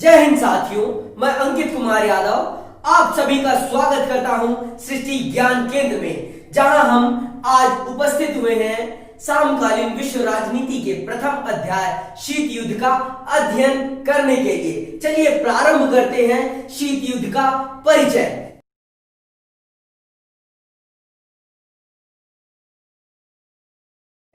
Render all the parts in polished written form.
जय हिंद साथियों, मैं अंकित कुमार यादव आप सभी का स्वागत करता हूं सृष्टि ज्ञान केंद्र में, जहां हम आज उपस्थित हुए हैं समकालीन विश्व राजनीति के प्रथम अध्याय शीत युद्ध का अध्ययन करने के लिए। चलिए प्रारंभ करते हैं शीत युद्ध का परिचय।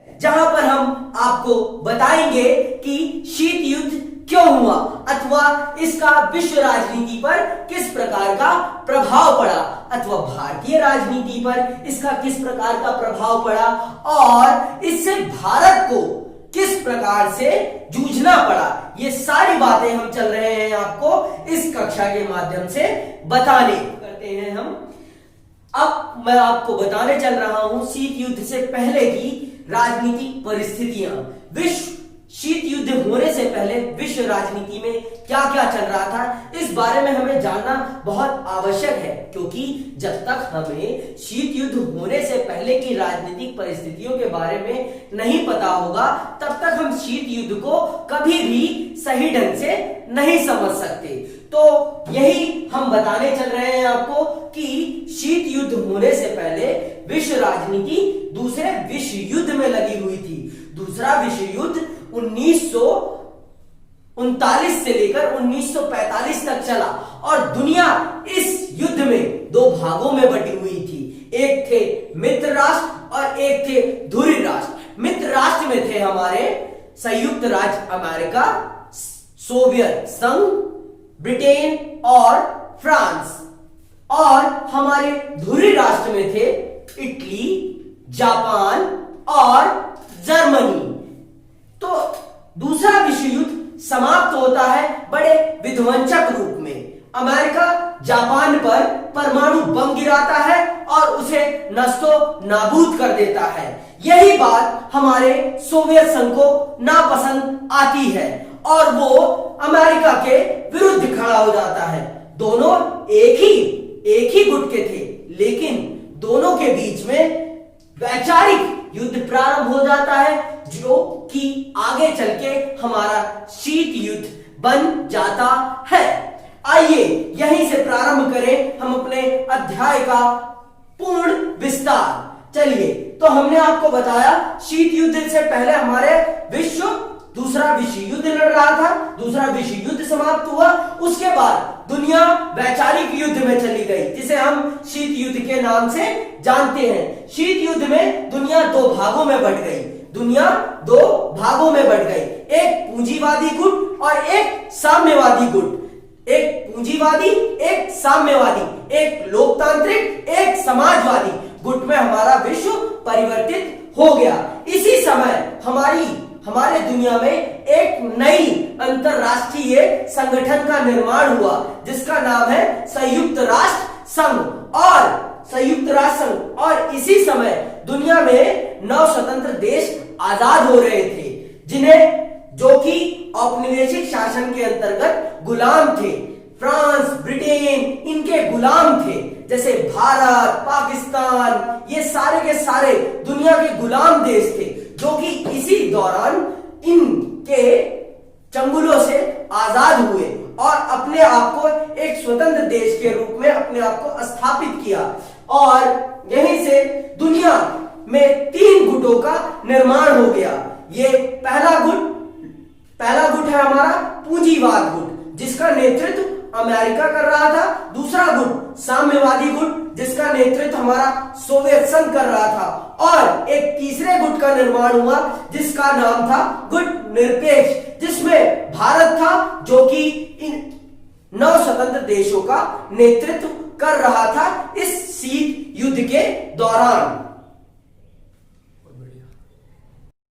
जहां पर हम आपको बताएंगे कि शीत युद्ध क्यों हुआ अथवा इसका विश्व राजनीति पर किस प्रकार का प्रभाव पड़ा अथवा भारतीय राजनीति पर इसका किस प्रकार का प्रभाव पड़ा और इससे भारत को किस प्रकार से जूझना पड़ा। ये सारी बातें हम चल रहे हैं आपको इस कक्षा के माध्यम से बताने करते हैं हम। अब मैं आपको बताने चल रहा हूं शीत युद्ध से पहले की राजनीतिक परिस्थितियां। विश्व शीत युद्ध होने से पहले विश्व राजनीति में क्या क्या चल रहा था, इस बारे में हमें जानना बहुत आवश्यक है, क्योंकि जब तक हमें शीत युद्ध होने से पहले की राजनीतिक परिस्थितियों के बारे में नहीं पता होगा, तब तक हम शीत युद्ध को कभी भी सही ढंग से नहीं समझ सकते। तो यही हम बताने चल रहे हैं आपको कि शीत युद्ध होने से पहले विश्व राजनीति दूसरे विश्व युद्ध में लगी हुई थी। दूसरा विश्व युद्ध 1939 से लेकर 1945 तक चला और दुनिया इस युद्ध में दो भागों में बटी हुई थी। एक थे मित्र राष्ट्र और एक थे धुरी राष्ट्र। मित्र राष्ट्र में थे हमारे संयुक्त राज्य अमेरिका, सोवियत संघ, ब्रिटेन और फ्रांस, और हमारे धुरी राष्ट्र में थे इटली, जापान और जर्मनी। तो दूसरा विश्व युद्ध समाप्त होता है बड़े विध्वंसक रूप में। अमेरिका जापान पर परमाणु बम गिराता है और उसे नष्टो नाबूद कर देता है। यही बात हमारे सोवियत संघ को नापसंद आती है और वो अमेरिका के विरुद्ध खड़ा हो जाता है। दोनों एक ही गुट के थे, लेकिन दोनों के बीच में वैचारिक युद्ध प्रारंभ हो जाता है, जो कि आगे चल के हमारा शीत युद्ध बन जाता है। आइए यहीं से प्रारंभ करें हम अपने अध्याय का पूर्ण विस्तार। चलिए, तो हमने आपको बताया शीत युद्ध से पहले हमारे दूसरा विश्व युद्ध लड़ रहा था। दूसरा विश्व युद्ध समाप्त हुआ, उसके बाद दुनिया वैचारिक युद्ध में चली गई, जिसे हम शीत युद्ध के नाम से जानते हैं। शीत युद्ध में दुनिया दो भागों में बट गई। एक पूंजीवादी गुट और एक साम्यवादी गुट। एक पूंजीवादी, एक साम्यवादी, एक लोकतांत्रिक, एक समाजवादी गुट में हमारा विश्व परिवर्तित हो गया। इसी समय हमारे दुनिया में एक नई अंतरराष्ट्रीय संगठन का निर्माण हुआ, जिसका नाम है संयुक्त राष्ट्र संघ। और इसी समय दुनिया में 9 स्वतंत्र देश आजाद हो रहे थे, जो कि औपनिवेशिक शासन के अंतर्गत गुलाम थे। फ्रांस, ब्रिटेन इनके गुलाम थे। जैसे भारत, पाकिस्तान, ये सारे के सारे दुनिया के गुलाम देश थे, जो कि इसी दौरान इनके चंगुलों से आजाद हुए और अपने आप को एक स्वतंत्र देश के रूप में अपने आप को स्थापित किया। और यहीं से दुनिया में 3 गुटों का निर्माण हो गया। ये पहला गुट है हमारा पूंजीवाद गुट, जिसका नेतृत्व अमेरिका कर रहा था। दूसरा गुट साम्यवादी गुट, जिसका नेतृत्व हमारा सोवियत संघ कर रहा था। और एक तीसरे गुट का निर्माण हुआ, जिसका नाम था गुट निरपेक्ष, जिसमें भारत था, जो कि इन 9 स्वतंत्र देशों का नेतृत्व कर रहा था इस शीत युद्ध के दौरान।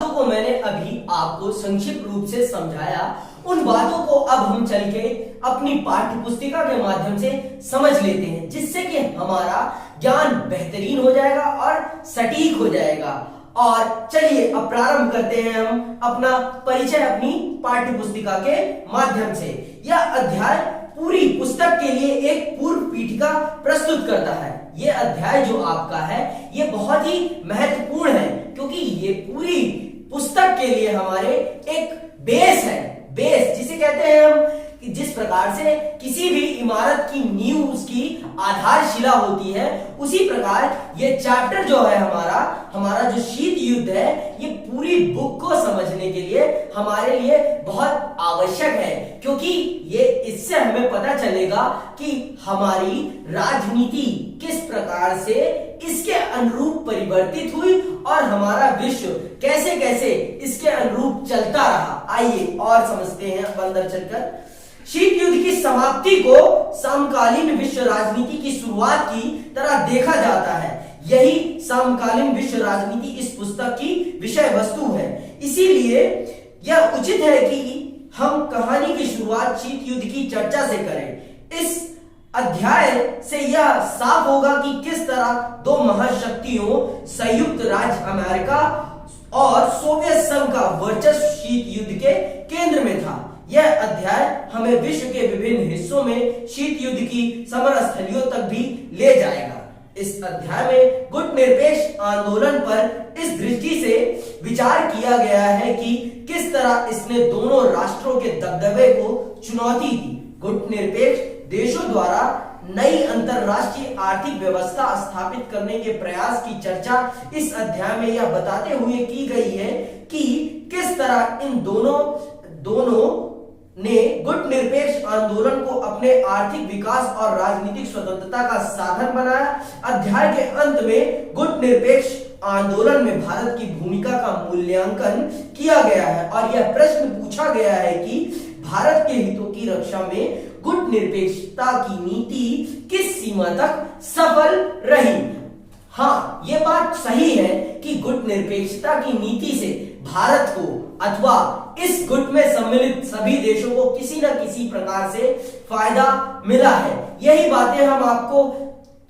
को मैंने अभी आपको संक्षिप्त रूप से समझाया, उन बातों को अब हम चल के अपनी पाठ्य पुस्तिका के माध्यम से समझ लेते हैं, जिससे कि हमारा ज्ञान बेहतरीन हो जाएगा और सटीक हो जाएगा। और चलिए अब प्रारंभ करते हैं हम अपना परिचय अपनी पाठ्य पुस्तिका के माध्यम से। यह अध्याय पूरी पुस्तक के लिए एक पूर्व पीठिका प्रस्तुत करता है। यह अध्याय जो आपका है, यह बहुत ही महत्वपूर्ण है, क्योंकि ये पूरी पुस्तक के लिए हमारे एक बेस है। बेस जिसे कहते हैं हम जिस प्रकार से किसी भी इमारत की नींव उसकी आधारशिला होती है, उसी प्रकार ये चैप्टर जो है हमारा जो शीत युद्ध है, ये पूरी बुक को समझने के लिए हमारे लिए बहुत आवश्यक है, क्योंकि ये इससे हमें पता चलेगा कि हमारी राजनीति किस प्रकार से इसके अनुरूप परिवर्तित हुई और हमारा विश्व कैसे कैसे इसके अनुरूप चलता रहा। आइए और समझते हैं अब अंदर चलकर। शीत युद्ध की समाप्ति को समकालीन विश्व राजनीति की शुरुआत की तरह देखा जाता है। यही समकालीन विश्व राजनीति इस पुस्तक की विषय वस्तु है। इसीलिए यह उचित है कि हम कहानी की शुरुआत शीत युद्ध की चर्चा से करें। इस अध्याय से यह साफ होगा कि किस तरह दो महाशक्तियों संयुक्त राज्य अमेरिका और सोवियत संघ का वर्चस्व शीत युद्ध के केंद्र में था। यह अध्याय हमें विश्व के विभिन्न हिस्सों में शीत युद्ध की समर स्थलियों तक भी ले जाएगा। इस अध्याय में गुटनिरपेक्ष आंदोलन पर इस दृष्टि से विचार किया गया है कि किस तरह इसने दोनों राष्ट्रों के दबदबे को चुनौती दी। गुटनिरपेक्ष देशों द्वारा नई अंतरराष्ट्रीय आर्थिक व्यवस्था स्थापित करने के प्रयास की चर्चा इस अध्याय में यह बताते हुए की गई है कि किस तरह इन दोनों ने गुटनिरपेक्ष आंदोलन को अपने आर्थिक विकास और राजनीतिक स्वतंत्रता का साधन बनाया। अध्याय के अंत में गुटनिरपेक्ष आंदोलन में भारत की भूमिका का मूल्यांकन किया गया है और यह प्रश्न पूछा गया है कि भारत के हितों की रक्षा में गुटनिरपेक्षता की नीति किस सीमा तक सफल रही। हाँ, यह बात सही है कि गुटनिरपेक्षता की नीति से भारत को अथवा इस गुट में सम्मिलित सभी देशों को किसी न किसी प्रकार से फायदा मिला है। यही बातें हम आपको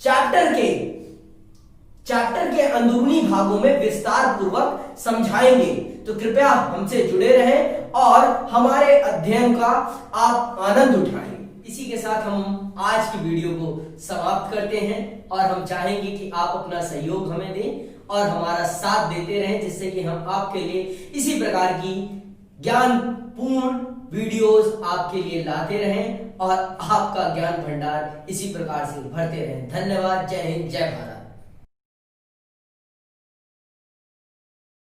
चैप्टर के अंदरूनी भागों में विस्तार पूर्वक समझाएंगे। तो कृपया हमसे जुड़े रहें और हमारे अध्ययन का आप आनंद उठाएं। इसी के साथ हम आज की वीडियो को समाप्त करते हैं और हम चाहेंगे कि आप अपना सहयोग हमें दें और हमारा साथ देते रहें, जिससे कि हम आपके लिए इसी प्रकार की ज्ञानपूर्ण वीडियोस आपके लिए लाते रहें और आपका ज्ञान भंडार इसी प्रकार से भरते रहें। धन्यवाद। जय हिंद, जय भारत।